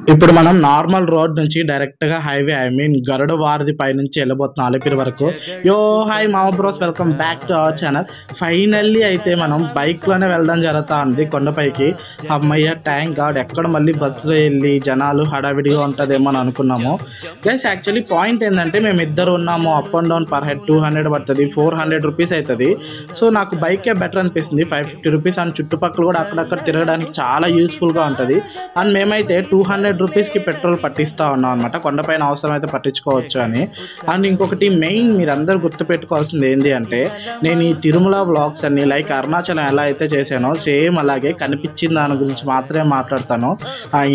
ఇప్పుడు మనం normal road నుంచి డైరెక్ట్‌గా హైవే గరుడ వారధి పైనుంచి వెళ్ళబోతున్నాం అలిపిరి వరకు. హాయ్ మామ bros, welcome back to our channel. Finally అయితే మనం బైక్‌లోనే వెళ్ళడం జరుగుతా ఉంది కొండపైకి. హమ్మయ్య! Thank God. ఎక్కడ మళ్ళీ బస్సులో వెళ్ళి జనాలు హడావిడిగా ఉంటదేమో అని అనుకున్నాము. గైస్ యాక్చువల్లీ పాయింట్ ఏందంటే మేమిద్దరు ఉన్నాము. Up and down per head 200 పడుతది. 400 రూపీస్ అయితది. సో నాకు బైకే బెటర్ అనిపిస్తుంది. 550 రూపీస్ అండ్ చుట్టుపక్కల కూడా అక్కడక్కడ తిరగడానికి చాలా యూస్‌ఫుల్‌గా ఉంటది. అండ్ మేమైతే 200 రూపీస్కి పెట్రోల్ పట్టిస్తూ ఉన్నాం అనమాట. కొండపైన అవసరం అయితే పట్టించుకోవచ్చు అని. అండ్ ఇంకొకటి మెయిన్ మీరందరూ గుర్తుపెట్టుకోవాల్సింది ఏంటి అంటే, నేను ఈ తిరుమల వ్లాగ్స్ అన్ని లైక్ అరుణాచలం ఎలా అయితే చేశానో సేమ్ అలాగే కనిపించిన దాని గురించి మాత్రమే మాట్లాడతాను.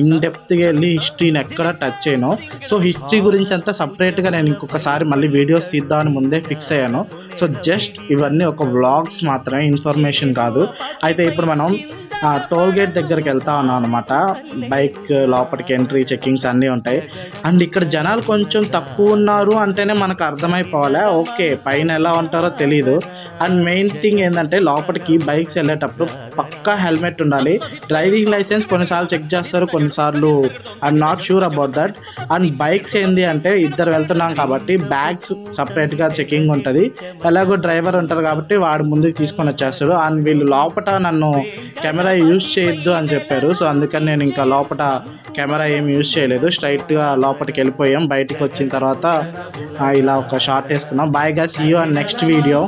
ఇన్ డెప్త్గా వెళ్ళి హిస్టరీని ఎక్కడ టచ్ చేయను. సో హిస్టరీ గురించి అంతా సపరేట్గా నేను ఇంకొకసారి మళ్ళీ వీడియోస్ తీద్దామని ముందే ఫిక్స్ అయ్యాను. సో జస్ట్ ఇవన్నీ ఒక వ్లాగ్స్ మాత్రమే, ఇన్ఫర్మేషన్ కాదు. అయితే ఇప్పుడు మనం టోల్ గేట్ దగ్గరికి వెళ్తా ఉన్నాం అనమాట. బైక్ లోపలికి ఎంట్రీ చెక్కింగ్స్ అన్నీ ఉంటాయి. అండ్ ఇక్కడ జనాలు కొంచెం తక్కువ ఉన్నారు అంటేనే మనకు అర్థమైపోవాలి, ఓకే పైన ఎలా ఉంటారో తెలీదు. అండ్ మెయిన్ థింగ్ ఏంటంటే లోపలికి బైక్స్ వెళ్ళేటప్పుడు పక్కా హెల్మెట్ ఉండాలి. డ్రైవింగ్ లైసెన్స్ కొన్నిసార్లు చెక్ చేస్తారు, కొన్నిసార్లు I'm not sure about that. And bikes ఏంది అంటే ఇద్దరు వెళ్తున్నాం కాబట్టి బ్యాగ్స్ సపరేట్గా చెకింగ్ ఉంటుంది. ఎలాగో డ్రైవర్ ఉంటారు కాబట్టి వాడు ముందుకు తీసుకొని వచ్చేస్తాడు. అండ్ వీళ్ళు లోపల నన్ను కెమెరా యూజ్ చేయొద్దు అని చెప్పారు. సో అందుకని నేను ఇంకా లోపల కెమెరా ఏం యూజ్ చేయలేదు. స్ట్రైట్గా లోపలికి వెళ్ళిపోయాం. బయటకు వచ్చిన తర్వాత ఇలా ఒక షార్ట్ వేసుకున్నాం. Bye guys, see you on next video.